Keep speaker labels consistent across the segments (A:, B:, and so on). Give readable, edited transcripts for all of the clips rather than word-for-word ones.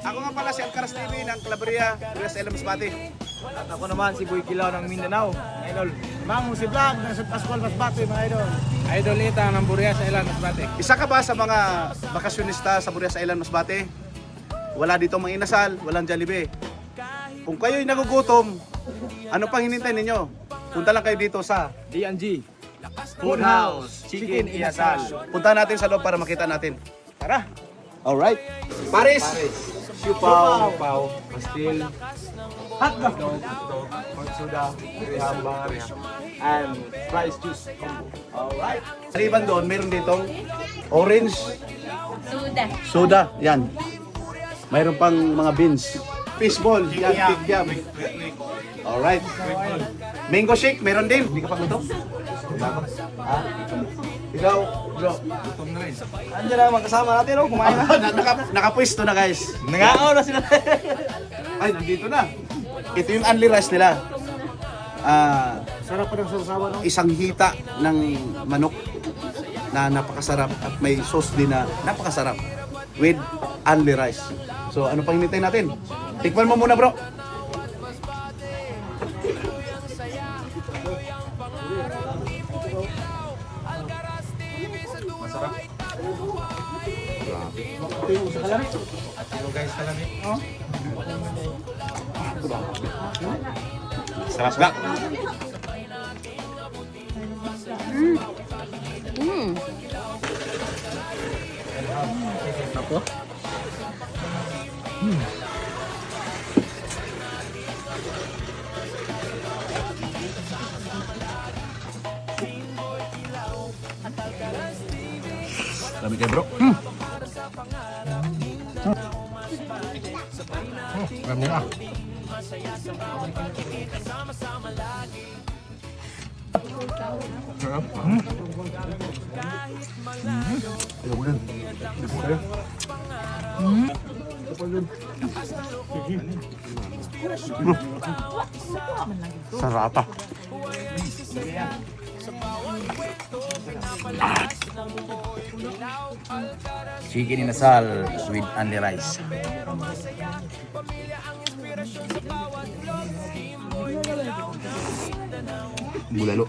A: Ako nga pala si Alcaraz TV ng Calabria, Burias Island Masbate.
B: At ako naman si Boy Kilaw ng Mindanao, idol. Mang si Vlog ng San Pascual Masbate, mga idol. Idol Ita ng Burias Island Masbate.
A: Isa ka ba sa mga bakasyonista sa Burias Island Masbate? Wala dito mga inasal, walang Jollibee. Kung kayo'y nagugutom, ano pang hinintay ninyo? Punta lang kayo dito sa
B: D&G Food House Chicken Inasal.
A: Punta natin sa loob para makita natin. Tara! Alright. Paris!
B: Siupaw, pastil, hotdog, corn soda, hambar, and rice juice.
A: Alright. Maliban doon, meron ditong orange
C: Suda.
A: soda. Yan. Mayroon pang mga beans. Fishball. Yan, kikiam. Alright. Mango shake, meron din. Hindi ka pa gutom? Ha? Ikaw, bro.
B: Gutom na rin. Andiyan naman kasama natin, oh, kumain na.
A: Nakapwesto na guys.
B: Nangao na sila.
A: Ay, nandito na. Ito yung only rice nila.
B: Sarap pa ng sarsawa, no?
A: Isang hita ng manok na napakasarap at may sauce din na napakasarap with only rice. So ano pang hinintay natin? Tikman mo muna, bro.
B: Masarap.
A: Ito yung sa kalami.
B: At yung guys kalami. Oh.
A: Sarap na.
B: Ako?
A: Dami kayo, bro.
B: Marami na. Sarap.
A: Ayaw mo din. Hindi po kayo. Sarap ah.
B: Chicken inasal with only rice.
A: Bulalo.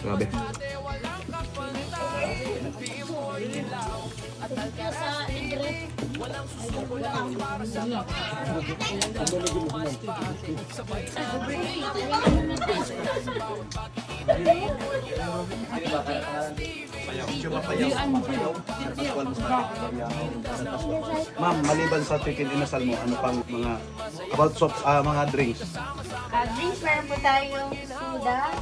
A: Grabe. Ma'am, maliban sa chicken inasal mo, ano pang mga about sops, mga drinks?
C: Drinks, meron po tayong soda,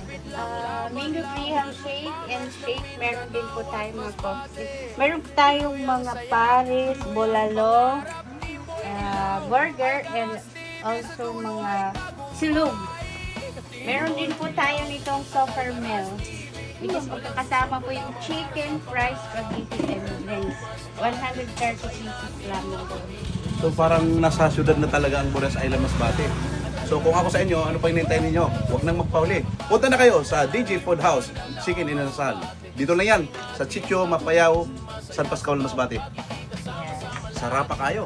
C: mango graham shake, and shake. Meron din po tayong mga coffee. Meron po tayong mga pares, bolalo, burger, and also mga silog. Meron din po tayo nitong soccer meal. Which is magkakasama po yung chicken, fries, spaghetti, and drinks. 130 pieces lamang doon.
A: So parang nasa syudad na talaga ang Burias Island Masbate. So kung ako sa inyo, ano pa hinihintay ninyo? Huwag nang magpauli. Punta na kayo sa DJ Food House, Chicken Inasal. Dito na yan, sa Sitio Mapayao, San Pascual Masbate. Sarap pa kayo.